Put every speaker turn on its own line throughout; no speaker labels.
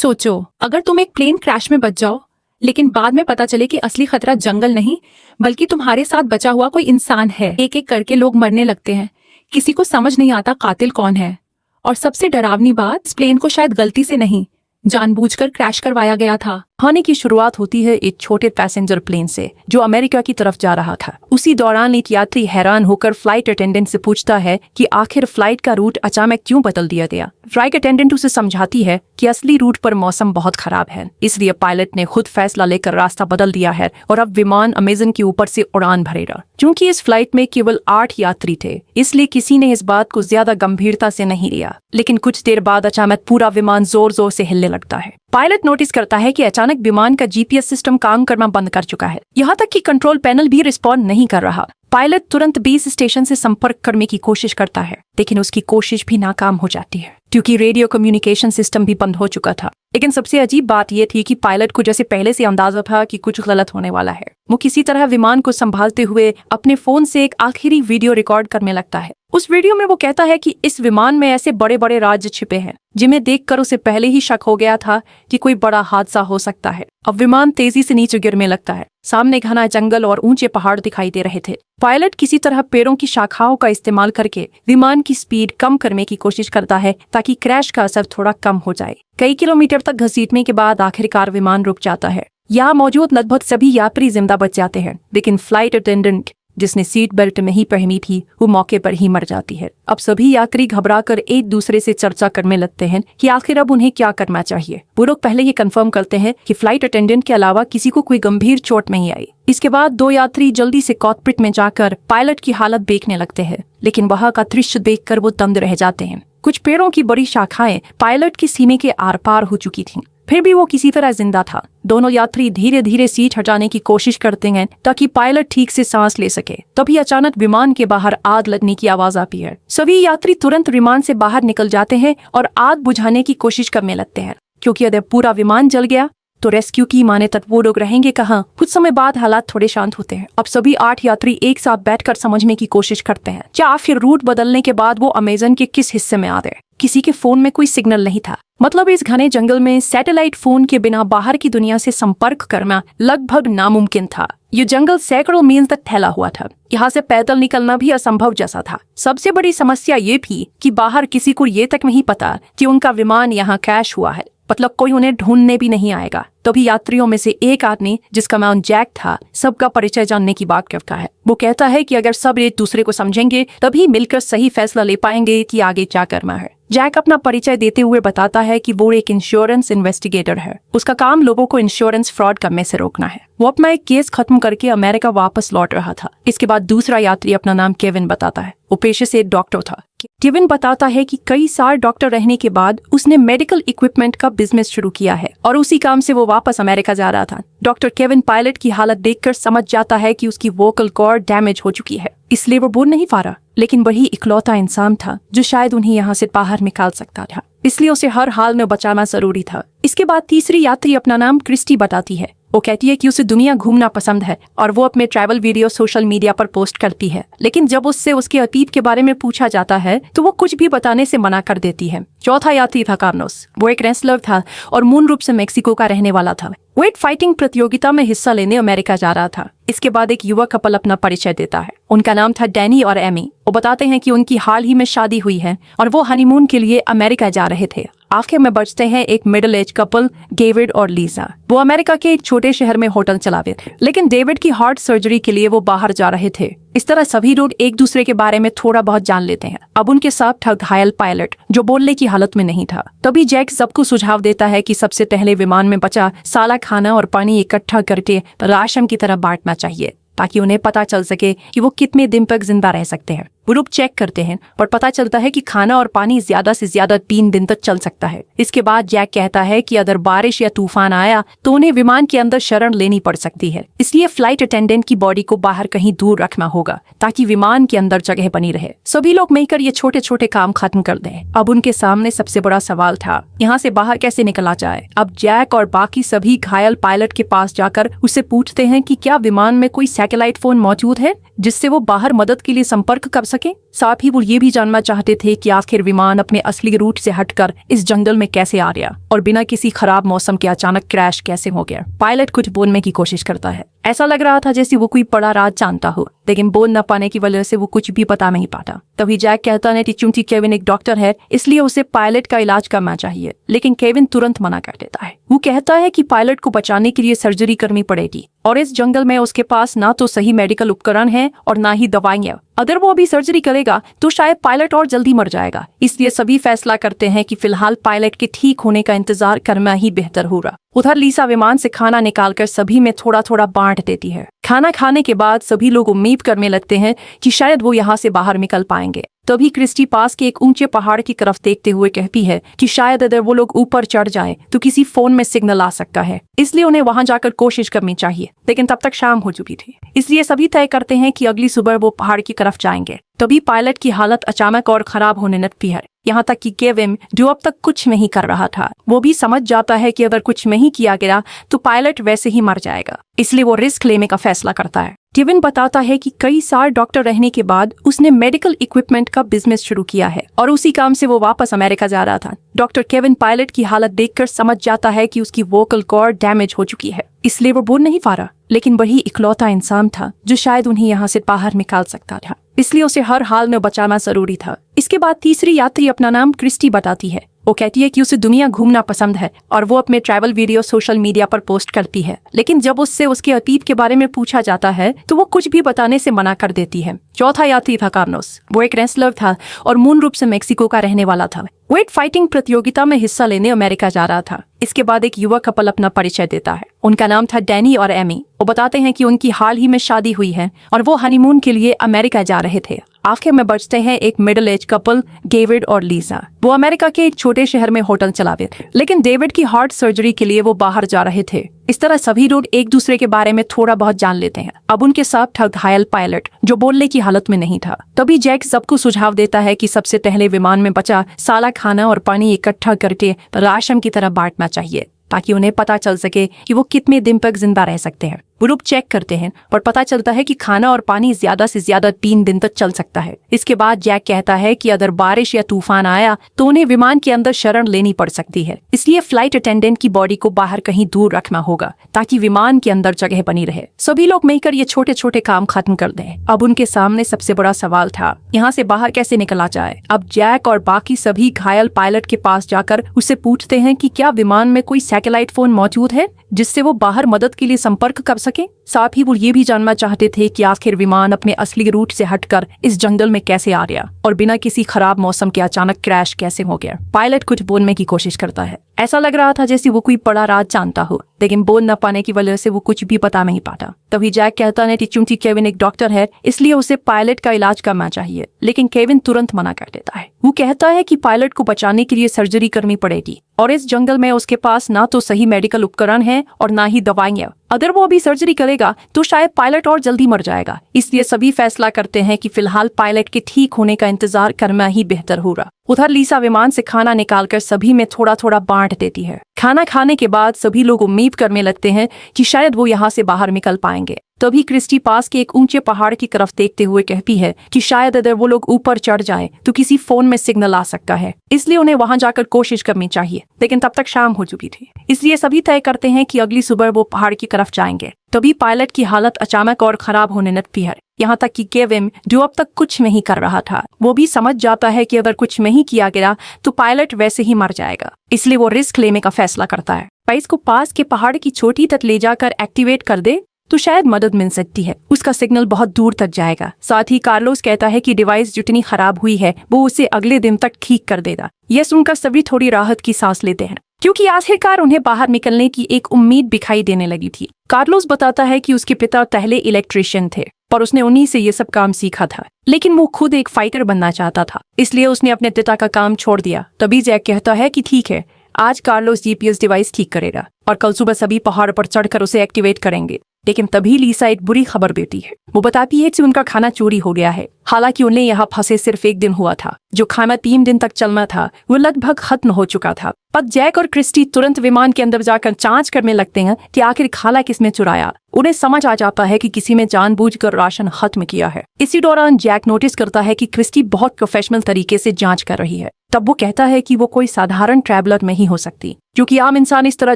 सोचो, अगर तुम एक प्लेन क्रैश में बच जाओ, लेकिन बाद में पता चले कि असली खतरा जंगल नहीं बल्कि तुम्हारे साथ बचा हुआ कोई इंसान है। एक एक करके लोग मरने लगते हैं, किसी को समझ नहीं आता कातिल कौन है। और सबसे डरावनी बात, इस प्लेन को शायद गलती से नहीं, जानबूझकर क्रैश करवाया गया था।
कहानी की शुरुआत होती है एक छोटे पैसेंजर प्लेन से जो अमेरिका की तरफ जा रहा था। उसी दौरान एक यात्री हैरान होकर फ्लाइट अटेंडेंट से पूछता है कि आखिर फ्लाइट का रूट अचानक क्यों बदल दिया गया। फ्लाइट अटेंडेंट उसे समझाती है कि असली रूट पर मौसम बहुत खराब है, इसलिए पायलट ने खुद फैसला लेकर रास्ता बदल दिया है और अब विमान अमेज़न के ऊपर से उड़ान भरेगा। क्योंकि इस फ्लाइट में केवल 8 यात्री थे, इसलिए किसी ने इस बात को ज्यादा गंभीरता से नहीं लिया। लेकिन कुछ देर बाद अचानक पूरा विमान जोर जोर से हिलने लगता है। पायलट नोटिस करता है कि अचानक विमान का जीपीएस सिस्टम काम करना बंद कर चुका है, यहाँ तक कि कंट्रोल पैनल भी रिस्पॉन्ड नहीं कर रहा। पायलट तुरंत बेस स्टेशन से संपर्क करने की कोशिश करता है, लेकिन उसकी कोशिश भी नाकाम हो जाती है क्योंकि रेडियो कम्युनिकेशन सिस्टम भी बंद हो चुका था। लेकिन सबसे अजीब बात यह थी कि पायलट को जैसे पहले से अंदाजा था कि कुछ गलत होने वाला है। वो किसी तरह विमान को संभालते हुए अपने फोन से एक आखिरी वीडियो रिकॉर्ड करने लगता है। उस वीडियो में वो कहता है कि इस विमान में ऐसे बड़े बड़े राज छिपे हैं जिन्हें देखकर उसे पहले ही शक हो गया था कि कोई बड़ा हादसा हो सकता है। अब विमान तेजी से नीचे गिरने लगता है। सामने घना जंगल और ऊंचे पहाड़ दिखाई दे रहे थे। पायलट किसी तरह पैरों की शाखाओं का इस्तेमाल करके विमान की स्पीड कम करने की कोशिश करता है ताकि क्रैश का असर थोड़ा कम हो जाए। कई किलोमीटर तक घसीटने के बाद आखिरकार विमान रुक जाता है। यहाँ मौजूद लगभग सभी यात्री जिंदा बच जाते हैं, लेकिन फ्लाइट अटेंडेंट जिसने सीट बेल्ट नहीं पहनी थी वो मौके पर ही मर जाती है। अब सभी यात्री घबराकर एक दूसरे से चर्चा करने लगते हैं कि आखिर अब उन्हें क्या करना चाहिए। वो लोग पहले ये कंफर्म करते हैं कि फ्लाइट अटेंडेंट के अलावा किसी को कोई गंभीर चोट नहीं आई। इसके बाद 2 यात्री जल्दी से कॉकपिट में जाकर पायलट की हालत देखने लगते हैं, लेकिन वहां का दृश्य देखकर वो दंग रह जाते हैं। कुछ पेड़ों की बड़ी शाखाएं पायलट के सीने के आर पार हो चुकी थीं, फिर भी वो किसी तरह जिंदा था। दोनों यात्री धीरे धीरे सीट हटाने की कोशिश करते हैं ताकि पायलट ठीक से सांस ले सके। तभी अचानक विमान के बाहर आग लगने की आवाज आती है। सभी यात्री तुरंत विमान से बाहर निकल जाते हैं और आग बुझाने की कोशिश करने लगते हैं, क्योंकि अगर पूरा विमान जल गया तो रेस्क्यू की माने तक वो लोग रहेंगे कहाँ। कुछ समय बाद हालात थोड़े शांत होते हैं। अब सभी 8 यात्री एक साथ बैठकर समझने की कोशिश करते हैं क्या आखिर रूट बदलने के बाद वो अमेज़न के किस हिस्से में आ गए। किसी के फोन में कोई सिग्नल नहीं था, मतलब इस घने जंगल में सैटेलाइट फोन के बिना बाहर की दुनिया से संपर्क करना लगभग नामुमकिन था। ये जंगल सैकड़ों मील तक फैला हुआ था, यहाँ से पैदल निकलना भी असंभव जैसा था। सबसे बड़ी समस्या ये थी कि बाहर किसी को ये तक नहीं पता कि उनका विमान यहाँ क्रैश हुआ है, मतलब कोई उन्हें ढूंढने भी नहीं आएगा। तभी यात्रियों में से एक आदमी जिसका नाम जैक था सबका परिचय जानने की बात करता है। वो कहता है कि अगर सब एक दूसरे को समझेंगे तभी मिलकर सही फैसला ले पाएंगे कि आगे क्या करना है। जैक अपना परिचय देते हुए बताता है कि वो एक इंश्योरेंस इन्वेस्टिगेटर है। उसका काम लोगों को इंश्योरेंस फ्रॉड करने से रोकना है। वो अपना एक केस खत्म करके अमेरिका वापस लौट रहा था। इसके बाद दूसरा यात्री अपना नाम केविन बताता है। वो पेशे से एक डॉक्टर था। केविन बताता है कि कई साल डॉक्टर रहने के बाद उसने मेडिकल इक्विपमेंट का बिजनेस शुरू किया है और उसी काम से वो वापस अमेरिका जा रहा था। डॉक्टर केविन पायलट की हालत देखकर समझ जाता है कि उसकी वोकल कॉर्ड डैमेज हो चुकी है, इसलिए वो बोल नहीं पा रहा। लेकिन वही इकलौता इंसान था जो शायद उन्हें यहाँ से बाहर निकाल सकता था, इसलिए उसे हर हाल में बचाना जरूरी था। इसके बाद तीसरी यात्री अपना नाम क्रिस्टी बताती है। वो कहती है कि उसे दुनिया घूमना पसंद है और वो अपने ट्रैवल वीडियो सोशल मीडिया पर पोस्ट करती है, लेकिन जब उससे उसके अतीत के बारे में पूछा जाता है तो वो कुछ भी बताने से मना कर देती है। चौथा यात्री था कार्लोस। वो एक रेसलर था और मूल रूप से मेक्सिको का रहने वाला था। वो एक फाइटिंग प्रतियोगिता में हिस्सा लेने अमेरिका जा रहा था। इसके बाद एक युवा कपल अपना परिचय देता है। उनका नाम था डैनी और एमी। वो बताते हैं कि उनकी हाल ही में शादी हुई है और वो हनीमून के लिए अमेरिका जा रहे थे। आखिर में बचते हैं एक मिडिल एज कपल डेविड और लीजा। वो अमेरिका के एक छोटे शहर में होटल चलाते थे, लेकिन डेविड की हार्ट सर्जरी के लिए वो बाहर जा रहे थे। इस तरह सभी लोग एक दूसरे के बारे में थोड़ा बहुत जान लेते हैं। अब उनके साथ था घायल पायलट जो बोलने की हालत में नहीं था। तभी जैक सबको सुझाव देता है कि सबसे पहले विमान में बचा साला खाना और पानी इकट्ठा करके राशन की तरह बांटना चाहिए ताकि उन्हें पता चल सके कि वो कितने दिन तक जिंदा रह सकते हैं। वो लोग चेक करते हैं और पता चलता है कि खाना और पानी ज्यादा से ज्यादा 3 दिन तक चल सकता है। इसके बाद जैक कहता है कि अगर बारिश या तूफान आया तो उन्हें विमान के अंदर शरण लेनी पड़ सकती है, इसलिए फ्लाइट अटेंडेंट की बॉडी को बाहर कहीं दूर रखना होगा ताकि विमान के अंदर जगह बनी रहे। सभी लोग मिलकर ये छोटे छोटे काम खत्म कर दें। अब उनके सामने सबसे बड़ा सवाल था, यहाँ से बाहर कैसे निकला जाए। अब जैक और बाकी सभी घायल पायलट के पास जाकर उससे पूछते हैं कि क्या विमान में कोई सैटेलाइट फोन मौजूद है जिससे वो बाहर मदद के लिए संपर्क कर सके। सके। साथ ही वो ये भी जानना चाहते थे कि आखिर विमान अपने असली रूट से हटकर इस जंगल में कैसे आ गया और बिना किसी खराब मौसम के अचानक क्रैश कैसे हो गया। पायलट कुछ बोलने की कोशिश करता है। ऐसा लग रहा था जैसे वो कोई बड़ा राज जानता हो, लेकिन बोल न पाने की वजह से वो कुछ भी बता नहीं पाता। तभी जैक कहता है कि चूंकि केविन एक डॉक्टर है इसलिए उसे पायलट का इलाज करना चाहिए, लेकिन केविन तुरंत मना कर देता है। वो कहता है कि पायलट को बचाने के लिए सर्जरी करनी पड़ेगी और इस जंगल में उसके पास ना तो सही मेडिकल उपकरण है और ना ही दवाइयां। अगर वो अभी सर्जरी करेगा तो शायद पायलट और जल्दी मर जाएगा। इसलिए सभी फैसला करते हैं कि फिलहाल पायलट के ठीक होने का इंतजार करना ही बेहतर होगा। उधर लिसा विमान से खाना निकालकर सभी में थोड़ा थोड़ा बांट देती है। खाना खाने के बाद सभी लोग उम्मीद करने लगते हैं कि शायद वो यहाँ से बाहर निकल पाएंगे। तभी क्रिस्टी पास के एक ऊंचे पहाड़ की तरफ देखते हुए कहती है कि शायद अगर वो लोग ऊपर चढ़ जाएं तो किसी फोन में सिग्नल आ सकता है, इसलिए उन्हें वहां जाकर कोशिश करनी चाहिए। लेकिन तब तक शाम हो चुकी थी, इसलिए सभी तय करते हैं कि अगली सुबह वो पहाड़ की तरफ जाएंगे। तभी पायलट की हालत अचानक और खराब होने लगती है, यहाँ तक कि केविन जो अब तक कुछ नहीं कर रहा था वो भी समझ जाता है कि अगर कुछ नहीं किया गया तो पायलट वैसे ही मर जाएगा। इसलिए वो रिस्क लेने का फैसला करता है। केविन बताता है कि कई साल डॉक्टर रहने के बाद उसने मेडिकल इक्विपमेंट का बिजनेस शुरू किया है और उसी काम से वो वापस अमेरिका जा रहा था। डॉक्टर केविन पायलट की हालत देखकर समझ जाता है कि उसकी वोकल कॉर्ड डैमेज हो चुकी है, इसलिए वो बोल नहीं पा रहा, लेकिन वही इकलौता इंसान था जो शायद उन्हें यहाँ से बाहर निकाल सकता था, इसलिए उसे हर हाल में बचाना जरूरी था। इसके बाद तीसरी यात्री अपना नाम क्रिस्टी बताती है। वो कहती है कि उसे दुनिया घूमना पसंद है और वो अपने ट्रैवल वीडियो सोशल मीडिया पर पोस्ट करती है, लेकिन जब उससे उसके अतीत के बारे में पूछा जाता है तो वो कुछ भी बताने से मना कर देती है। चौथा यात्री था कार्लोस। वो एक रेसलर था और मूल रूप से मेक्सिको का रहने वाला था। वो एक फाइटिंग प्रतियोगिता में हिस्सा लेने अमेरिका जा रहा था। इसके बाद एक युवा कपल अपना परिचय देता है। उनका नाम था डैनी और एमी। वो बताते हैं कि उनकी हाल ही में शादी हुई है और वो हनीमून के लिए अमेरिका जा रहे थे। आखिर में बचते हैं एक मिडिल एज कपल डेविड और लीसा। वो अमेरिका के एक छोटे शहर में होटल चलाते थे, लेकिन डेविड की हार्ट सर्जरी के लिए वो बाहर जा रहे थे। इस तरह सभी लोग एक दूसरे के बारे में थोड़ा बहुत जान लेते हैं। अब उनके साथ था घायल पायलट जो बोलने की हालत में नहीं था। तभी जैक सबको सुझाव देता है कि सबसे पहले विमान में बचा साला खाना और पानी इकट्ठा करके राशन की तरह बांटना चाहिए, ताकि उन्हें पता चल सके कि वो कितने दिन तक जिंदा रह सकते हैं। वो लोग चेक करते हैं और पता चलता है कि खाना और पानी ज्यादा से ज्यादा 3 दिन तक चल सकता है। इसके बाद जैक कहता है कि अगर बारिश या तूफान आया तो उन्हें विमान के अंदर शरण लेनी पड़ सकती है, इसलिए फ्लाइट अटेंडेंट की बॉडी को बाहर कहीं दूर रखना होगा ताकि विमान के अंदर जगह बनी रहे। सभी लोग मिलकर ये छोटे छोटे काम खत्म कर दें। अब उनके सामने सबसे बड़ा सवाल था, यहाँ से बाहर कैसे निकला जाए। अब जैक और बाकी सभी घायल पायलट के पास जाकर उससे पूछते हैं कि क्या विमान में कोई सैटेलाइट फोन मौजूद है जिससे वो बाहर मदद के लिए संपर्क कर सके। साथ ही वो ये भी जानना चाहते थे कि आखिर विमान अपने असली रूट से हटकर इस जंगल में कैसे आ गया और बिना किसी खराब मौसम के अचानक क्रैश कैसे हो गया। पायलट कुछ बोलने की कोशिश करता है। ऐसा लग रहा था जैसे वो कोई बड़ा राज जानता हो, लेकिन बोल न पाने की वजह से वो कुछ भी बता नहीं पाता। तभी जैक कहता है कि चूंकि केविन एक डॉक्टर है इसलिए उसे पायलट का इलाज करना चाहिए, लेकिन केविन तुरंत मना कर देता है। वो कहता है कि पायलट को बचाने के लिए सर्जरी करनी पड़ेगी और इस जंगल में उसके पास ना तो सही मेडिकल उपकरण है और ना ही दवाइयां। अगर वो अभी सर्जरी करेगा तो शायद पायलट और जल्दी मर जाएगा। इसलिए सभी फैसला करते हैं कि फिलहाल पायलट के ठीक होने का इंतजार करना ही बेहतर होगा। उधर लिसा विमान से खाना निकालकर सभी में थोड़ा थोड़ा बांट देती है। खाना खाने के बाद सभी लोग उम्मीद करने लगते हैं कि शायद वो यहाँ से बाहर निकल पाएंगे। तभी क्रिस्टी पास के एक ऊंचे पहाड़ की तरफ देखते हुए कहती है कि शायद अगर वो लोग ऊपर चढ़ जाएं तो किसी फोन में सिग्नल आ सकता है, इसलिए उन्हें वहां जाकर कोशिश करनी चाहिए। लेकिन तब तक शाम हो चुकी थी, इसलिए सभी तय करते हैं कि अगली सुबह वो पहाड़ की तरफ जाएंगे। तभी पायलट की हालत अचानक और खराब होने लगती है, यहाँ तक कि केविन जो अब तक कुछ नहीं कर रहा था वो भी समझ जाता है कि अगर कुछ नहीं किया गया तो पायलट वैसे ही मर जाएगा। इसलिए वो रिस्क लेने का फैसला करता है। पाइस को पास के पहाड़ की चोटी तक ले जाकर एक्टिवेट कर दे तो शायद मदद मिल सकती है। उसका सिग्नल बहुत दूर तक जाएगा। साथ ही कार्लोस कहता है कि डिवाइस जितनी खराब हुई है वो उसे अगले दिन तक ठीक कर देगा। यह सुनकर सभी थोड़ी राहत की सांस लेते हैं, क्योंकि आखिरकार उन्हें बाहर निकलने की एक उम्मीद दिखाई देने लगी थी। कार्लोस बताता है कि उसके पिता पहले इलेक्ट्रिशियन थे और उसने उन्हीं से ये सब काम सीखा था, लेकिन वो खुद एक फाइटर बनना चाहता था, इसलिए उसने अपने पिता का काम छोड़ दिया। तभी जैक कहता है कि ठीक है, आज कार्लोस जीपीएस डिवाइस ठीक करेगा और कल सुबह सभी पहाड़ पर चढ़कर उसे एक्टिवेट करेंगे। लेकिन तभी लिसा एक बुरी खबर देती है। वो बताती है कि उनका खाना चोरी हो गया है। हालांकि उन्हें यहाँ फंसे सिर्फ 1 दिन हुआ था। जो खाना 3 दिन तक चलना था वो लगभग खत्म हो चुका था। पर जैक और क्रिस्टी तुरंत विमान के अंदर जाकर जांच करने लगते हैं कि आखिर खाना किसने चुराया। उन्हें समझ आ जाता है कि किसी ने जानबूझकर राशन खत्म किया है। इसी दौरान जैक नोटिस करता है कि क्रिस्टी बहुत प्रोफेशनल तरीके से जांच कर रही है। तब वो कहता है कि वो कोई साधारण ट्रैवलर नहीं हो सकती, क्योंकि आम इंसान इस तरह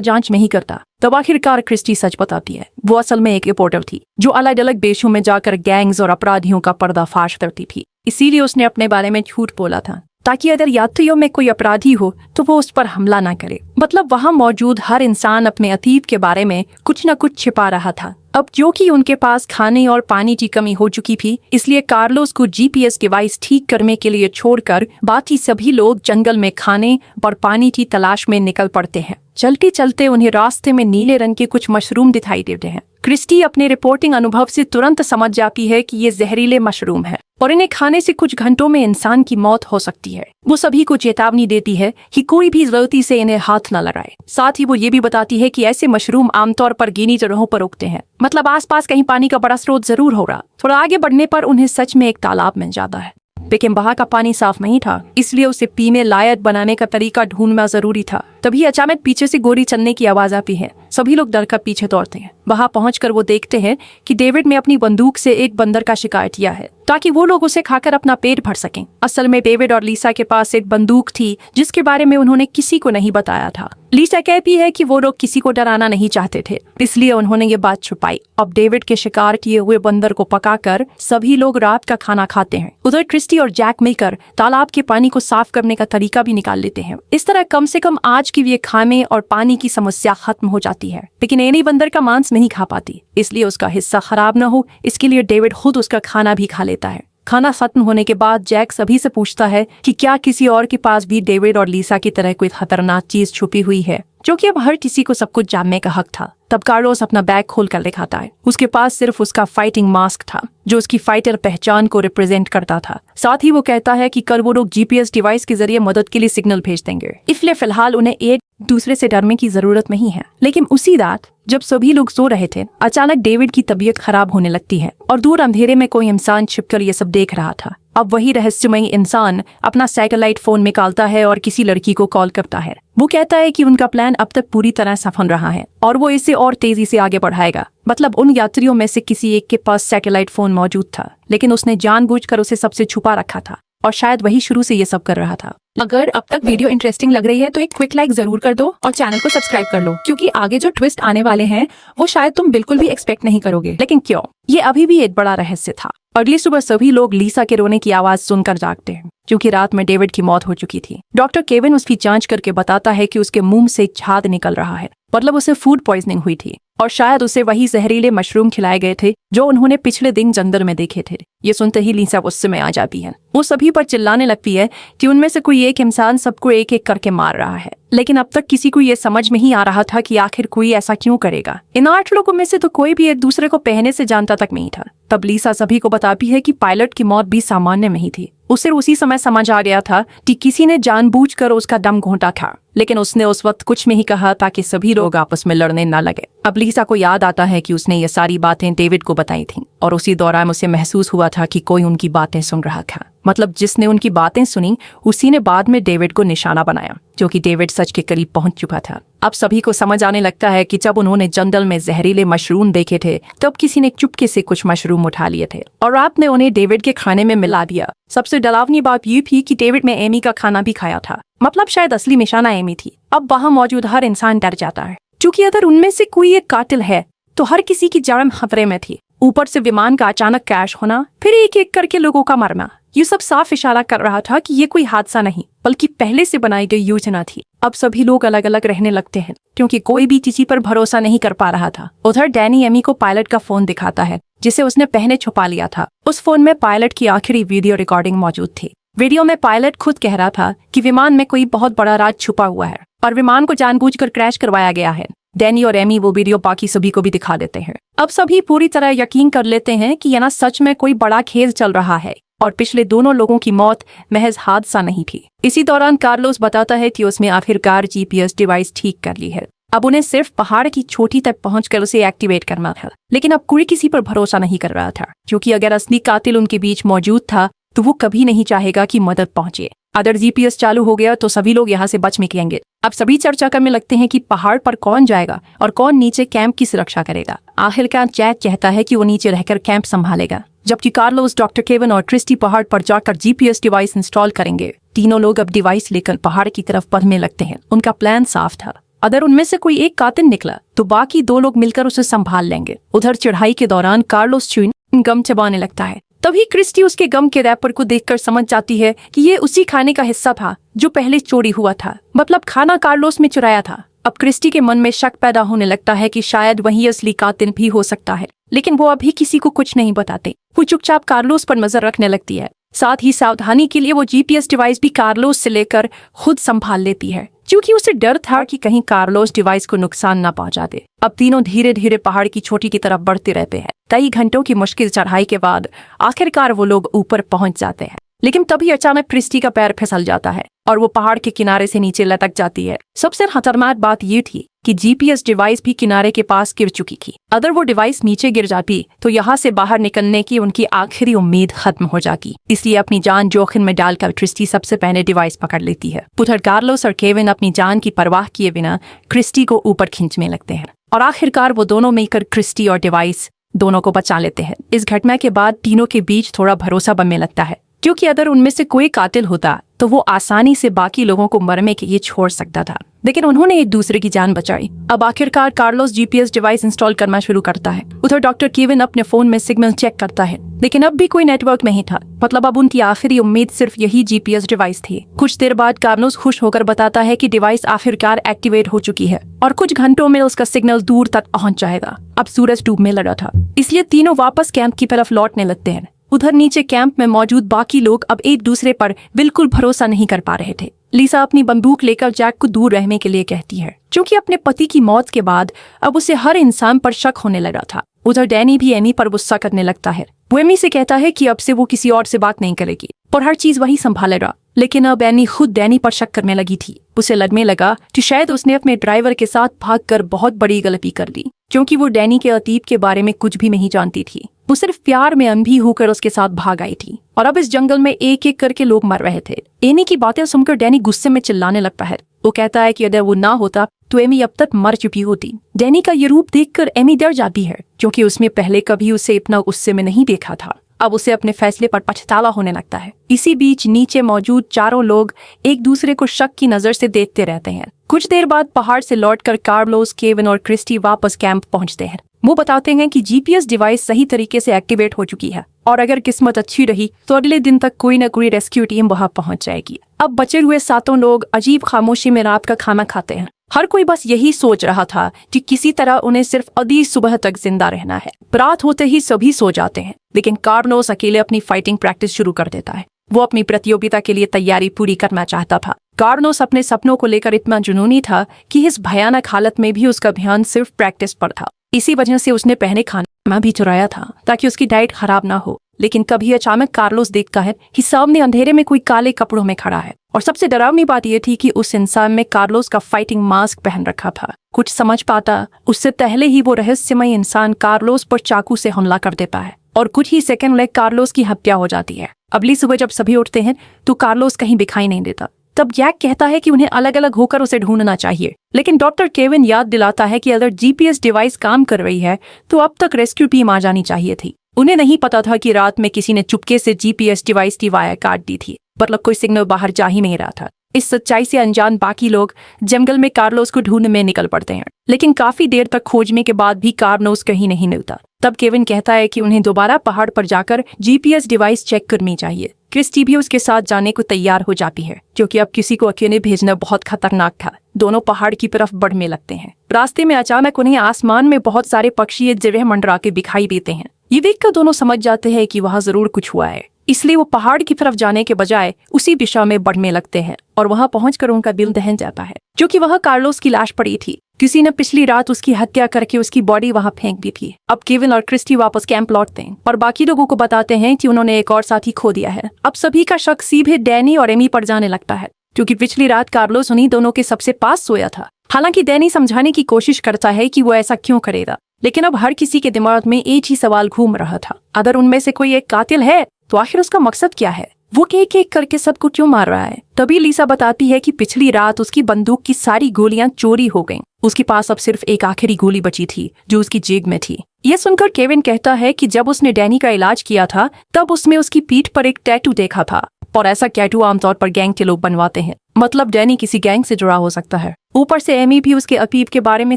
जांच नहीं करता। तब आखिरकार क्रिस्टी सच बताती है। वो असल में एक रिपोर्टर थी जो अलग अलग देशों में जाकर गैंग्स और अपराधियों का पर्दाफाश करती थी। इसीलिए उसने अपने बारे में झूठ बोला था, ताकि अगर यात्रियों में कोई अपराधी हो तो वो उस पर हमला ना करे। मतलब वहाँ मौजूद हर इंसान अपने अतीत के बारे में कुछ न कुछ छिपा रहा था। अब क्योंकि उनके पास खाने और पानी की कमी हो चुकी थी, इसलिए कार्लोस को जीपीएस डिवाइस ठीक करने के लिए छोड़कर बाकी सभी लोग जंगल में खाने और पानी की तलाश में निकल पड़ते हैं। चलते चलते उन्हें रास्ते में नीले रंग के कुछ मशरूम दिखाई देते हैं। क्रिस्टी अपने रिपोर्टिंग अनुभव से तुरंत समझ जाती है कि ये जहरीले मशरूम है और इन्हें खाने से कुछ घंटों में इंसान की मौत हो सकती है। वो सभी को चेतावनी देती है कि कोई भी गलती से इन्हें हाथ न लगाए। साथ ही वो ये भी बताती है कि ऐसे मशरूम आमतौर पर गीली जगहों पर उगते हैं, मतलब आसपास कहीं पानी का बड़ा स्रोत जरूर होगा। थोड़ा आगे बढ़ने पर उन्हें सच में एक तालाब मिल जाता है, लेकिन वहाँ का पानी साफ नहीं था, इसलिए उसे पीने लायक बनाने का तरीका ढूंढना जरूरी था। तभी अचानक पीछे से गोली चलने की आवाज आती है। सभी लोग डर कर पीछे दौड़ते हैं। वहाँ पहुंचकर वो देखते हैं कि डेविड ने अपनी बंदूक से एक बंदर का शिकार किया है ताकि वो लोग उसे खाकर अपना पेट भर सकें। असल में डेविड और लीसा के पास एक बंदूक थी जिसके बारे में उन्होंने किसी को नहीं बताया था। लीसा कहती है कि वो लोग किसी को डराना नहीं चाहते थे, इसलिए उन्होंने ये बात छुपाई। अब डेविड के शिकार किए हुए बंदर को पकाकर सभी लोग रात का खाना खाते हैं। उधर क्रिस्टी और जैक मिलकर तालाब के पानी को साफ करने का तरीका भी निकाल लेते हैं। इस तरह कम से कम आज की ये खाने और पानी की समस्या खत्म हो जाती है। लेकिन एनी बंदर का मांस नहीं खा पाती, इसलिए उसका हिस्सा खराब न हो इसके लिए डेविड खुद उसका खाना भी खा लेता है। खाना खत्म होने के बाद जैक सभी से पूछता है कि क्या किसी और के पास भी डेविड और लीसा की तरह कोई खतरनाक चीज छुपी हुई है, जो कि अब हर किसी को सब कुछ जानने का हक था। तब कार्लोस अपना बैग खोल कर दिखाता है। उसके पास सिर्फ उसका फाइटिंग मास्क था जो उसकी फाइटर पहचान को रिप्रेजेंट करता था। साथ ही वो कहता है कि कल वो लोग जीपीएस डिवाइस के जरिए मदद के लिए सिग्नल भेज देंगे, इसलिए फिलहाल उन्हें एक दूसरे से डरने की जरूरत नहीं है। लेकिन उसी रात जब सभी लोग सो रहे थे, अचानक डेविड की तबीयत खराब होने लगती है और दूर अंधेरे में कोई इंसान छिपकर ये सब देख रहा था। अब वही रहस्यमयी इंसान अपना सैटेलाइट फोन निकालता है और किसी लड़की को कॉल करता है। वो कहता है कि उनका प्लान अब तक पूरी तरह सफल रहा है और वो इसे और तेजी से आगे बढ़ाएगा। मतलब उन यात्रियों में से किसी एक के पास सैटेलाइट फोन मौजूद था, लेकिन उसने जानबूझकर उसे सबसे छुपा रखा था और शायद वही शुरू से ये सब कर रहा था।
अगर अब तक वीडियो इंटरेस्टिंग लग रही है तो एक क्विक लाइक जरूर कर दो और चैनल को सब्सक्राइब कर लो, क्योंकि आगे जो ट्विस्ट आने वाले हैं वो शायद तुम बिल्कुल भी एक्सपेक्ट नहीं करोगे।
लेकिन क्यों? ये अभी भी एक बड़ा रहस्य था। अगली सुबह सभी लोग लीसा के रोने की आवाज सुनकर जागते हैं, क्योंकि रात में डेविड की मौत हो चुकी थी। डॉक्टर केविन उसकी जांच करके बताता है कि उसके मुंह से झाग निकल रहा है, मतलब उसे फूड पॉइजनिंग हुई थी और शायद उसे वही जहरीले मशरूम खिलाए गए थे जो उन्होंने पिछले दिन जंगल में देखे थे। ये सुनते ही लीसा गुस्से में आ जाती है। वो सभी पर चिल्लाने लगती है कि उनमें से कोई एक इंसान सबको एक एक करके मार रहा है, लेकिन अब तक किसी को ये समझ में ही आ रहा था कि आखिर कोई ऐसा क्यों करेगा। इन 8 लोगों में से तो कोई भी एक दूसरे को पहले से जानता तक नहीं था। तब लीसा सभी को बताती है कि पायलट की मौत भी सामान्य नहीं थी। उसे उसी समय समझ आ गया था कि किसी ने जानबूझकर उसका दम घोंटा था, लेकिन उसने उस वक्त कुछ नहीं कहा ताकि सभी लोग आपस में लड़ने न लगे। अब लीसा को याद आता है कि उसने ये सारी बातें डेविड को बताई थीं और उसी दौरान उसे महसूस हुआ था कि कोई उनकी बातें सुन रहा था। मतलब जिसने उनकी बातें सुनी उसी ने बाद में डेविड को निशाना बनाया, जो कि डेविड सच के करीब पहुंच चुका था। अब सभी को समझ आने लगता है कि जब उन्होंने जंगल में जहरीले मशरूम देखे थे तब किसी ने चुपके से कुछ मशरूम उठा लिए थे और आपने उन्हें डेविड के खाने में मिला दिया। सबसे डरावनी बात ये थी कि डेविड ने एमी का खाना भी खाया था, मतलब शायद असली निशाना एमी थी। अब वहाँ मौजूद हर इंसान डर जाता है, क्योंकि अगर उनमें से कोई एक कातिल है तो हर किसी की जान खतरे में थी। ऊपर से विमान का अचानक क्रैश होना, फिर एक एक करके लोगों का मरना, ये सब साफ इशारा कर रहा था कि ये कोई हादसा नहीं बल्कि पहले से बनाई गई योजना थी। अब सभी लोग अलग अलग रहने लगते हैं, क्योंकि कोई भी किसी पर भरोसा नहीं कर पा रहा था। उधर डैनी एमी को पायलट का फोन दिखाता है जिसे उसने पहले छुपा लिया था। उस फोन में पायलट की आखिरी वीडियो रिकॉर्डिंग मौजूद थी। वीडियो में पायलट खुद कह रहा था कि विमान में कोई बहुत बड़ा राज छुपा हुआ है और विमान को जानबूझकर क्रैश करवाया गया है। डैनी और एमी वो वीडियो बाकी सभी को भी दिखा देते हैं। अब सभी पूरी तरह यकीन कर लेते हैं कि यहाँ सच में कोई बड़ा खेल चल रहा है और पिछले दोनों लोगों की मौत महज हादसा नहीं थी। इसी दौरान कार्लोस बताता है कि उसने आखिरकार जीपीएस डिवाइस ठीक कर ली है। अब उन्हें सिर्फ पहाड़ की चोटी तक पहुंचकर उसे एक्टिवेट करना था, लेकिन अब कोई किसी पर भरोसा नहीं कर रहा था, क्योंकि अगर असली कातिल उनके बीच मौजूद था तो वो कभी नहीं चाहेगा कि मदद पहुंचे। अगर जीपीएस चालू हो गया तो सभी लोग यहाँ से बच निकलेंगे। अब सभी चर्चा करने लगते हैं कि पहाड़ पर कौन जाएगा और कौन नीचे कैंप की सुरक्षा करेगा। आखिरकार जैक कहता है कि वो नीचे रहकर कैंप संभालेगा, जबकि कार्लोस, डॉक्टर केविन और क्रिस्टी पहाड़ पर जाकर जीपीएस डिवाइस इंस्टॉल करेंगे। तीनों लोग अब डिवाइस लेकर पहाड़ की तरफ बढ़ने लगते हैं। उनका प्लान साफ था, अगर उनमें से कोई एक कातिल निकला तो बाकी 2 लोग मिलकर उसे संभाल लेंगे। उधर चढ़ाई के दौरान कार्लोस च्युइंग गम चबाने लगता है। तभी क्रिस्टी उसके गम के रैपर को देखकर समझ जाती है कि ये उसी खाने का हिस्सा था जो पहले चोरी हुआ था, मतलब खाना कार्लोस में चुराया था। अब क्रिस्टी के मन में शक पैदा होने लगता है कि शायद वही असली कातिल भी हो सकता है, लेकिन वो अभी किसी को कुछ नहीं बताते। वो चुपचाप कार्लोस पर नजर रखने लगती है। साथ ही सावधानी के लिए वो जीपीएस डिवाइस भी कार्लोस से लेकर खुद संभाल लेती है, क्योंकि उसे डर था कि कहीं कार्लोस डिवाइस को नुकसान न पहुंचा दे। अब तीनों धीरे धीरे पहाड़ की चोटी की तरफ बढ़ते रहते हैं। कई घंटों की मुश्किल चढ़ाई के बाद आखिरकार वो लोग ऊपर पहुंच जाते हैं, लेकिन तभी अचानक क्रिस्टी का पैर फिसल जाता है और वो पहाड़ के किनारे से नीचे लटक जाती है। सबसे खतरनाक बात ये थी कि जीपीएस डिवाइस भी किनारे के पास गिर चुकी थी। अगर वो डिवाइस नीचे गिर जाती तो यहाँ से बाहर निकलने की उनकी आखिरी उम्मीद खत्म हो जाती। इसलिए अपनी जान जोखिम में डालकर क्रिस्टी सबसे पहले डिवाइस पकड़ लेती है। उधर कार्लोस और केविन अपनी जान की परवाह किए बिना क्रिस्टी को ऊपर खींचने लगते हैं और आखिरकार वो दोनों मिलकर क्रिस्टी और डिवाइस दोनों को बचा लेते हैं। इस घटना के बाद तीनों के बीच थोड़ा भरोसा बनने लगता है, क्योंकि अगर उनमें से कोई कातिल होता तो वो आसानी से बाकी लोगों को मरने के लिए छोड़ सकता था, लेकिन उन्होंने एक दूसरे की जान बचाई। अब आखिरकार कार्लोस जीपीएस डिवाइस इंस्टॉल करना शुरू करता है। उधर डॉक्टर केविन अपने फोन में सिग्नल चेक करता है, लेकिन अब भी कोई नेटवर्क नहीं था। मतलब अब उनकी आखिरी उम्मीद सिर्फ यही जीपीएस डिवाइस थी। कुछ देर बाद कार्लोस खुश होकर बताता है कि डिवाइस आखिरकार एक्टिवेट हो चुकी है और कुछ घंटों में उसका सिग्नल दूर तक पहुंच जाएगा। अब सूरज डूबने लगा था, इसलिए तीनों वापस कैंप की तरफ लौटने लगते हैं। उधर नीचे कैंप में मौजूद बाकी लोग अब एक दूसरे पर बिल्कुल भरोसा नहीं कर पा रहे थे। लिसा अपनी बंदूक लेकर जैक को दूर रहने के लिए कहती है, क्योंकि अपने पति की मौत के बाद अब उसे हर इंसान पर शक होने लगा था। उधर डैनी भी एमी पर गुस्सा करने लगता है। वो एमी से कहता है कि अब से वो किसी और से बात नहीं करेगी और हर चीज वही संभालेगा। लेकिन अब एमी खुद डैनी पर शक करने लगी थी। उसे लगने लगा कि शायद उसने अपने ड्राइवर के साथ भागकर बहुत बड़ी गलती कर दी, क्योंकि वो डैनी के अतीत के बारे में कुछ भी नहीं जानती थी। वो सिर्फ प्यार में अंधी होकर उसके साथ भाग आई थी और अब इस जंगल में एक एक करके लोग मर रहे थे। एमी की बातें सुनकर डैनी गुस्से में चिल्लाने लगता है। वो कहता है कि अगर वो ना होता तो एमी अब तक मर चुकी होती। डैनी का ये रूप देखकर एमी डर जाती है, क्योंकि उसने पहले कभी उसे इतना गुस्से में नहीं देखा था। अब उसे अपने फैसले पर पछतावा होने लगता है। इसी बीच नीचे मौजूद चारों लोग एक दूसरे को शक की नजर से देखते रहते हैं। कुछ देर बाद पहाड़ से लौटकर कार्लोस, केविन और क्रिस्टी वापस कैंप पहुंचते हैं। वो बताते हैं कि जीपीएस डिवाइस सही तरीके से एक्टिवेट हो चुकी है और अगर किस्मत अच्छी रही तो अगले दिन तक कोई न कोई रेस्क्यू टीम वहां पहुंच जाएगी। अब बचे हुए 7 लोग अजीब खामोशी में रात का खाना खाते हैं। हर कोई बस यही सोच रहा था कि किसी तरह उन्हें सिर्फ अगली सुबह तक जिंदा रहना है। रात होते ही सभी सो जाते हैं, लेकिन कार्लोस अकेले अपनी फाइटिंग प्रैक्टिस शुरू कर देता है। वो अपनी प्रतियोगिता के लिए तैयारी पूरी करना चाहता था। कार्लोस अपने सपनों को लेकर इतना जुनूनी था कि इस भयानक हालत में भी उसका ध्यान सिर्फ प्रैक्टिस पर था। इसी वजह से उसने पहले खाना भी चुराया था ताकि उसकी डाइट खराब ना हो। लेकिन कभी अचानक कार्लोस देखता है कि सामने अंधेरे में कोई काले कपड़ों में खड़ा है और सबसे डरावनी बात यह थी कि उस इंसान में कार्लोस का फाइटिंग मास्क पहन रखा था। कुछ समझ पाता उससे पहले ही वो रहस्यमय इंसान कार्लोस पर चाकू से हमला कर देता है और कुछ ही सेकंड में कार्लोस की हत्या हो जाती है। अगली सुबह जब सभी उठते हैं तो कार्लोस कहीं दिखाई नहीं देता। तब जैक कहता है कि उन्हें अलग अलग होकर उसे ढूंढना चाहिए, लेकिन डॉक्टर केविन याद दिलाता है कि अगर जीपीएस डिवाइस काम कर रही है तो अब तक रेस्क्यू टीम आ जानी चाहिए थी। उन्हें नहीं पता था कि रात में किसी ने चुपके से जीपीएस डिवाइस की वायर काट दी थी, मतलब कोई सिग्नल बाहर जा ही नहीं रहा था। इस सच्चाई से अनजान बाकी लोग जंगल में कार्लोस को ढूंढने में निकल पड़ते हैं, लेकिन काफी देर तक खोजने के बाद भी कार्लोस कहीं नहीं मिलता। तब केविन कहता है कि उन्हें दोबारा पहाड़ पर जाकर जीपीएस डिवाइस चेक करनी चाहिए। क्रिस्टी भी उसके साथ जाने को तैयार हो जाती है, क्योंकि अब किसी को अकेले भेजना बहुत खतरनाक था। दोनों पहाड़ की तरफ बढ़ने लगते हैं। रास्ते में अचानक उन्हें आसमान में बहुत सारे पक्षी एक जगह मंडरा के दिखाई देते हैं। ये देखकर दोनों समझ जाते हैं कि वहाँ जरूर कुछ हुआ है, इसलिए वो पहाड़ की तरफ जाने के बजाय उसी दिशा में बढ़ने लगते हैं और वहां पहुंचकर उनका दिल दहल जाता है, क्योंकि वह कार्लोस की लाश पड़ी थी। किसी ने पिछली रात उसकी हत्या करके उसकी बॉडी वहां फेंक दी थी। अब केविन और क्रिस्टी वापस कैंप लौटते हैं और बाकी लोगों को बताते हैं कि उन्होंने एक और साथी खो दिया है। अब सभी का शक सीधे डैनी और एमी पर जाने लगता है, क्योंकि पिछली रात कार्लोस उन्हीं दोनों के सबसे पास सोया था। हालांकि डैनी समझाने की कोशिश करता है कि वो ऐसा क्यों करेगा, लेकिन अब हर किसी के दिमाग में एक ही सवाल घूम रहा था, अगर उनमें से कोई एक कातिल है तो आखिर उसका मकसद क्या है। वो एक एक करके सबको क्यों मार रहा है? तभी लीसा बताती है कि पिछली रात उसकी बंदूक की सारी गोलियां चोरी हो गईं। उसके पास अब सिर्फ एक आखिरी गोली बची थी जो उसकी जेब में थी। यह सुनकर केविन कहता है कि जब उसने डैनी का इलाज किया था तब उसने उसकी पीठ पर एक टैटू देखा था, और ऐसा टैटू आमतौर पर गैंग के लोग बनवाते हैं। मतलब डैनी किसी गैंग से जुड़ा हो सकता है। ऊपर से एमी भी उसके अपीब के बारे में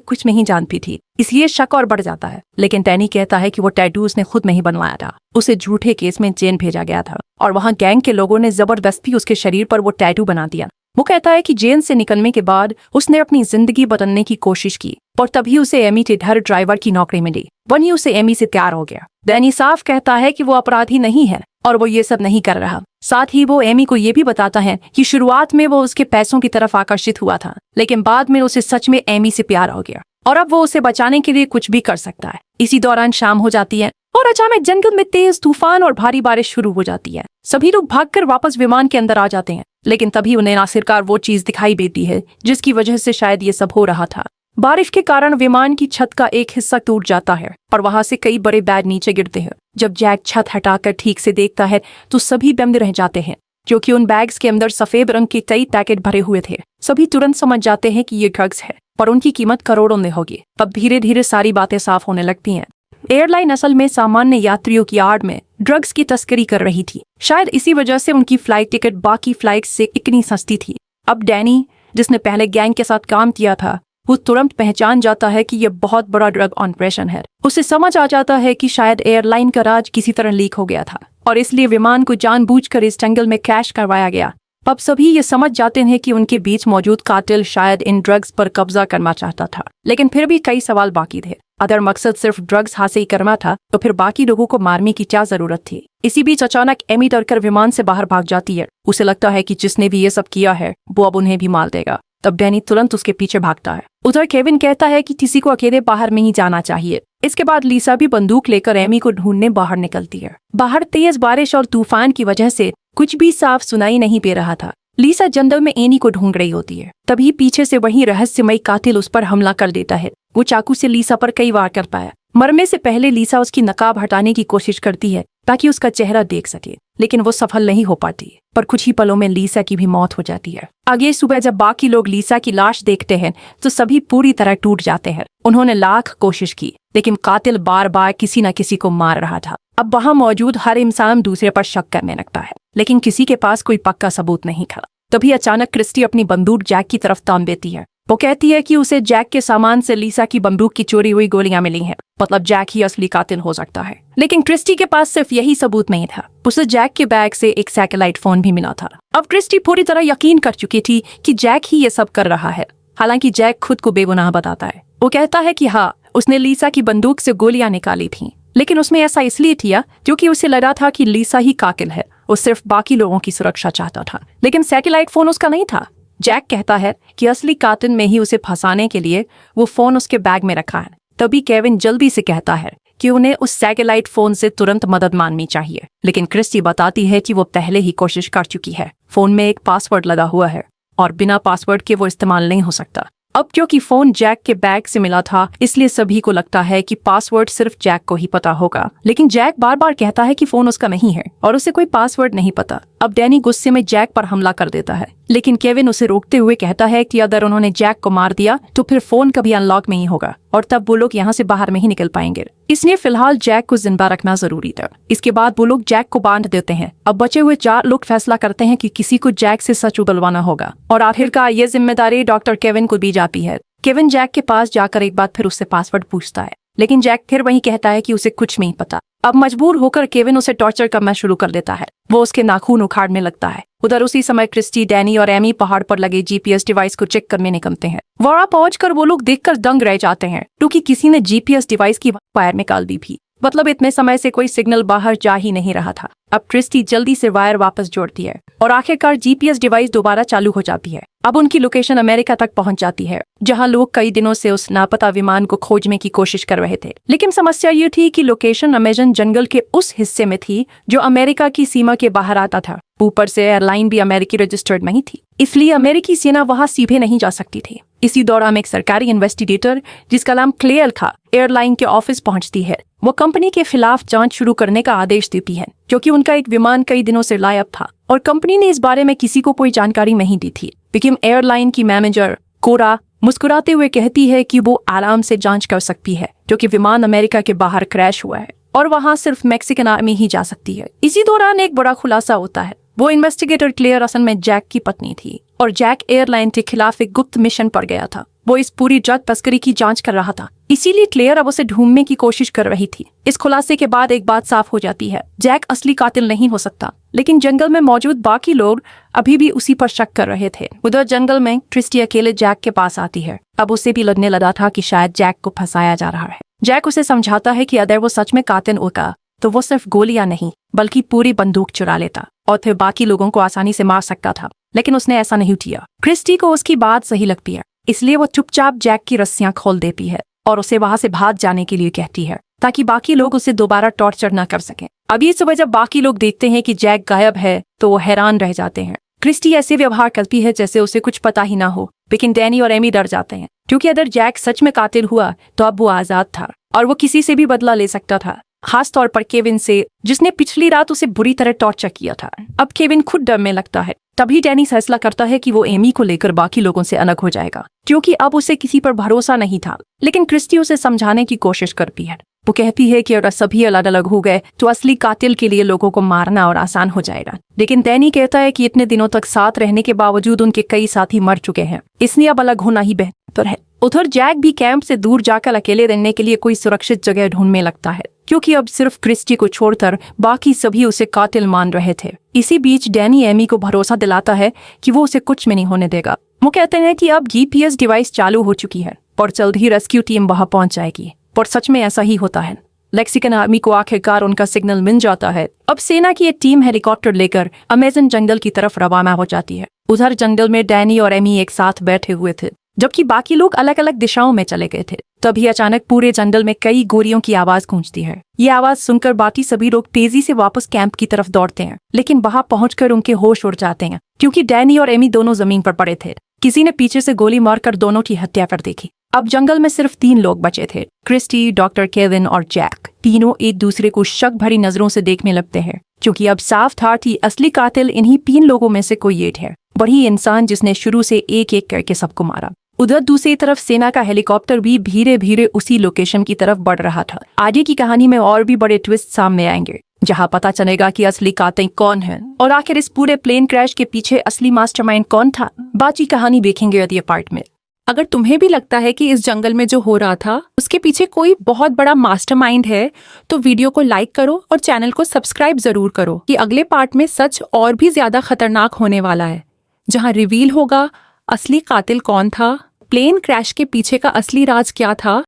कुछ नहीं जानती थी, इसलिए शक और बढ़ जाता है। लेकिन डैनी कहता है कि वो टैटू उसने खुद नहीं बनवाया था, उसे झूठे केस में जेल भेजा गया था और वहाँ गैंग के लोगों ने जबरदस्ती उसके शरीर पर वो टैटू बना दिया। वो कहता है कि जेल से निकलने के बाद उसने अपनी जिंदगी बदलने की कोशिश की और तभी उसे एमी के घर ड्राइवर की नौकरी मिली। वहीं उसे एमी से प्यार हो गया। डैनी साफ कहता है कि वो अपराधी नहीं है और वो ये सब नहीं कर रहा। साथ ही वो एमी को ये भी बताता है कि शुरुआत में वो उसके पैसों की तरफ आकर्षित हुआ था, लेकिन बाद में उसे सच में एमी से प्यार हो गया और अब वो उसे बचाने के लिए कुछ भी कर सकता है। इसी दौरान शाम हो जाती है और अचानक जंगल में तेज तूफान और भारी बारिश शुरू हो जाती है। सभी लोग भागकर वापस विमान के अंदर आ जाते हैं, लेकिन तभी उन्हें आखिरकार वो चीज दिखाई देती है जिसकी वजह से शायद ये सब हो रहा था। बारिश के कारण विमान की छत का एक हिस्सा टूट जाता है और वहां से कई बड़े बैग नीचे गिरते हैं। जब जैक छत हटाकर ठीक से देखता है तो सभी बंद रह जाते हैं, क्योंकि उन बैग्स के अंदर सफेद रंग के कई पैकेट भरे हुए थे। सभी तुरंत समझ जाते हैं कि ये ड्रग्स है और उनकी कीमत करोड़ों में होगी। अब धीरे धीरे सारी बातें साफ होने लगती हैं। एयरलाइन असल में सामान्य यात्रियों की आड़ में ड्रग्स की तस्करी कर रही थी। शायद इसी वजह से उनकी फ्लाइट टिकट बाकी फ्लाइट से इतनी सस्ती थी। अब डैनी, जिसने पहले गैंग के साथ काम किया था, वो तुरंत पहचान जाता है कि यह बहुत बड़ा ड्रग ऑपरेशन है। उसे समझ आ जाता है कि शायद एयरलाइन का राज किसी तरह लीक हो गया था और इसलिए विमान को जानबूझकर इस जंगल में क्रैश करवाया गया। अब सभी ये समझ जाते हैं कि उनके बीच मौजूद कातिल शायद इन ड्रग्स पर कब्जा करना चाहता था, लेकिन फिर भी कई सवाल बाकी थे। अगर मकसद सिर्फ ड्रग्स हासिल करना था तो फिर बाकी लोगों को मारने की क्या जरूरत थी? इसी बीच अचानक एमी डरकर विमान से बाहर भाग जाती है। उसे लगता है कि जिसने भी ये सब किया है वो अब उन्हें भी मार देगा। तब डैनी तुरंत उसके पीछे भागता है। उधर केविन कहता है कि किसी को अकेले बाहर नहीं जाना चाहिए। इसके बाद लीसा भी बंदूक लेकर एमी को ढूंढने बाहर निकलती है। बाहर तेज बारिश और तूफान की वजह से कुछ भी साफ सुनाई नहीं दे रहा था। लीसा जंगल में एनी को ढूंढ रही होती है, तभी पीछे से वही रहस्यमयी कातिल उस पर हमला कर देता है। वो चाकू से लीसा पर कई वार कर पाया। मरने से पहले लीसा उसकी नकाब हटाने की कोशिश करती है ताकि उसका चेहरा देख सके, लेकिन वो सफल नहीं हो पाती। पर कुछ ही पलों में लीसा की भी मौत हो जाती है। आगे सुबह जब बाकी लोग लीसा की लाश देखते हैं तो सभी पूरी तरह टूट जाते हैं। उन्होंने लाख कोशिश की, लेकिन कातिल बार बार किसी न किसी को मार रहा था। अब वहाँ मौजूद हर इंसान दूसरे पर शक करने लगता है, लेकिन किसी के पास कोई पक्का सबूत नहीं था। तभी अचानक क्रिस्टी अपनी बंदूक जैक की तरफ तान देती है। वो कहती है कि उसे जैक के सामान से लीसा की बंदूक की चोरी हुई गोलियां मिली हैं, मतलब जैक ही असली कातिल हो सकता है। लेकिन क्रिस्टी के पास सिर्फ यही सबूत नहीं था, उसे जैक के बैग से एक सैटेलाइट फोन भी मिला था। अब क्रिस्टी पूरी तरह यकीन कर चुकी थी कि जैक ही ये सब कर रहा है। हालांकि जैक खुद को बेगुनाह बताता है। वो कहता है कि हाँ, उसने लीसा की बंदूक से गोलियां निकाली थी, लेकिन उसने ऐसा इसलिए किया क्योंकि उसे लगा था कि लीसा ही कातिल है। वो सिर्फ बाकी लोगों की सुरक्षा चाहता था, लेकिन सैटेलाइट फोन उसका नहीं था। जैक कहता है कि असली कातिल में ही उसे फंसाने के लिए वो फोन उसके बैग में रखा है। तभी केविन जल्दी से कहता है कि उन्हें उस सैटेलाइट फोन से तुरंत मदद मांगनी चाहिए, लेकिन क्रिस्टी बताती है कि वो पहले ही कोशिश कर चुकी है। फोन में एक पासवर्ड लगा हुआ है और बिना पासवर्ड के वो इस्तेमाल नहीं हो सकता। अब क्योंकि फोन जैक के बैग से मिला था, इसलिए सभी को लगता है कि पासवर्ड सिर्फ जैक को ही पता होगा। लेकिन जैक बार बार कहता है कि फोन उसका नहीं है और उसे कोई पासवर्ड नहीं पता। अब डैनी गुस्से में जैक पर हमला कर देता है, लेकिन केविन उसे रोकते हुए कहता है कि अगर उन्होंने जैक को मार दिया तो फिर फोन कभी अनलॉक नहीं होगा और तब वो लोग यहाँ से बाहर नहीं निकल पाएंगे। इसलिए फिलहाल जैक को जिंदा रखना जरूरी था। इसके बाद वो लोग जैक को बांध देते हैं। अब बचे हुए 4 लोग फैसला करते हैं कि किसी को जैक से सच उगलवाना होगा और आखिरकार ये जिम्मेदारी डॉक्टर केविन को दी जाती है। केविन जैक के पास जाकर एक बार फिर उससे पासवर्ड पूछता है, लेकिन जैक फिर वही कहता है कि उसे कुछ नहीं पता। अब मजबूर होकर केविन उसे टॉर्चर करना शुरू कर देता है। वो उसके नाखून उखाड़ने लगता है। उधर उसी समय क्रिस्टी, डैनी और एमी पहाड़ पर लगे जीपीएस डिवाइस को चेक करने निकलते हैं। वहां पहुंचकर वो लोग देखकर दंग रह जाते हैं, क्योंकि किसी ने जीपीएस डिवाइस की वायर निकाल दी थी। मतलब इतने समय से कोई सिग्नल बाहर जा ही नहीं रहा था। अब क्रिस्टी जल्दी से वायर वापस जोड़ती है और आखिरकार जीपीएस डिवाइस दोबारा चालू हो जाती है। अब उनकी लोकेशन अमेरिका तक पहुंच जाती है, जहां लोग कई दिनों से उस लापता विमान को खोजने की कोशिश कर रहे थे। लेकिन समस्या ये थी कि लोकेशन अमेजन जंगल के उस हिस्से में थी जो अमेरिका की सीमा के बाहर आता था। ऊपर से एयरलाइन भी अमेरिकी रजिस्टर्ड नहीं थी, इसलिए अमेरिकी सेना वहां सीधे नहीं जा सकती थी। इसी दौरान एक सरकारी इन्वेस्टिगेटर जिसका नाम क्लेयर था एयरलाइन के ऑफिस पहुंचती है। वो कंपनी के खिलाफ जांच शुरू करने का आदेश देती है, क्योंकि उनका एक विमान कई दिनों से गायब था और कंपनी ने इस बारे में किसी को कोई जानकारी नहीं दी थी। लेकिन एयरलाइन की मैनेजर कोरा मुस्कुराते हुए कहती है कि वो आराम से जांच कर सकती है, क्योंकि विमान अमेरिका के बाहर क्रैश हुआ है और वहां सिर्फ मैक्सिकन आर्मी ही जा सकती है। इसी दौरान एक बड़ा खुलासा होता है। वो इन्वेस्टिगेटर क्लेयर असल में जैक की पत्नी थी और जैक एयरलाइन के खिलाफ एक गुप्त मिशन पर गया था। वो इस पूरी ड्रग तस्करी की जांच कर रहा था, इसीलिए क्लेयर अब उसे ढूंढने की कोशिश कर रही थी। इस खुलासे के बाद एक बात साफ हो जाती है, जैक असली कातिल नहीं हो सकता। लेकिन जंगल में मौजूद बाकी लोग अभी भी उसी पर शक कर रहे थे। उधर जंगल में क्रिस्टी अकेले जैक के पास आती है। अब उसे भी लगने लगा था कि शायद जैक को फंसाया जा रहा है। जैक उसे समझाता है कि अगर वो सच में कातिल होगा तो वो सिर्फ गोलियां नहीं बल्कि पूरी बंदूक चुरा लेता और फिर बाकी लोगों को आसानी से मार सकता था। लेकिन उसने ऐसा नहीं किया। क्रिस्टी को उसकी बात सही लगती है, इसलिए वो चुपचाप जैक की रस्सियां खोल देती है और उसे वहां से भाग जाने के लिए कहती है, ताकि बाकी लोग उसे दोबारा टॉर्चर न कर सकें। अभी सुबह जब बाकी लोग देखते हैं कि जैक गायब है तो वो हैरान रह जाते हैं। क्रिस्टी ऐसे व्यवहार करती है जैसे उसे कुछ पता ही ना हो, लेकिन डैनी और एमी डर जाते हैं, क्योंकि अगर जैक सच में कातिल हुआ तो अब वो आजाद था और वो किसी से भी बदला ले सकता था, खास तौर पर केविन से, जिसने पिछली रात उसे बुरी तरह टॉर्चर किया था। अब केविन खुद डरने लगता है। तभी डैनी फैसला करता है कि वो एमी को लेकर बाकी लोगों से अलग हो जाएगा, क्योंकि अब उसे किसी पर भरोसा नहीं था। लेकिन क्रिस्टी उसे समझाने की कोशिश करती है। वो कहती है कि अगर सभी अलग अलग हो गए तो असली कातिल के लिए लोगों को मारना और आसान हो जाएगा। लेकिन डैनी कहता है कि इतने दिनों तक साथ रहने के बावजूद उनके कई साथी मर चुके हैं, इसलिए अब अलग होना ही बेहतर है। उधर जैक भी कैंप से दूर जाकर अकेले रहने के लिए कोई सुरक्षित जगह ढूंढने लगता है, क्योंकि अब सिर्फ क्रिस्टी को छोड़कर बाकी सभी उसे कातिल मान रहे थे। इसी बीच डैनी एमी को भरोसा दिलाता है कि वो उसे कुछ में नहीं होने देगा। वो कहते हैं कि अब GPS डिवाइस चालू हो चुकी है और जल्द ही रेस्क्यू टीम वहां पहुंच जाएगी। और सच में ऐसा ही होता है। मैक्सिकन आर्मी को आखिरकार उनका सिग्नल मिल जाता है। अब सेना की एक टीम हेलीकॉप्टर लेकर अमेजन जंगल की तरफ रवाना हो जाती है। उधर जंगल में डैनी और एमी एक साथ बैठे हुए थे, जबकि बाकी लोग अलग अलग दिशाओं में चले गए थे। तभी अचानक पूरे जंगल में कई गोलियों की आवाज गूंजती है। ये आवाज सुनकर बाकी सभी लोग तेजी से वापस कैंप की तरफ दौड़ते हैं, लेकिन वहां पहुंचकर उनके होश उड़ जाते हैं, क्योंकि डैनी और एमी दोनों जमीन पर पड़े थे। किसी ने पीछे से गोली मारकर दोनों की हत्या कर देखी। अब जंगल में सिर्फ 3 लोग बचे थे, क्रिस्टी, डॉक्टर केविन और जैक। तीनों एक दूसरे को शक भरी नजरों से देखने लगते हैं, क्योंकि अब साफ था कि असली कातिल इन्हीं 3 लोगों में से कोई एक है, वही इंसान जिसने शुरू से एक एक करके सबको मारा। उधर दूसरी तरफ सेना का हेलीकॉप्टर भी धीरे धीरे उसी लोकेशन की तरफ बढ़ रहा था। आगे की कहानी में और भी बड़े ट्विस्ट सामने आएंगे, जहां पता चलेगा कि असली कातिल कौन है और आखिर इस पूरे प्लेन क्रैश के पीछे असली मास्टरमाइंड कौन था। बाकी कहानी देखेंगे अगले पार्ट में।
अगर तुम्हें भी लगता है कि इस जंगल में जो हो रहा था उसके पीछे कोई बहुत बड़ा मास्टरमाइंड है, तो वीडियो को लाइक करो और चैनल को सब्सक्राइब जरूर करो, कि अगले पार्ट में सच और भी ज्यादा खतरनाक होने वाला है, जहां रिवील होगा असली कातिल कौन था, प्लेन क्रैश के पीछे का असली राज क्या था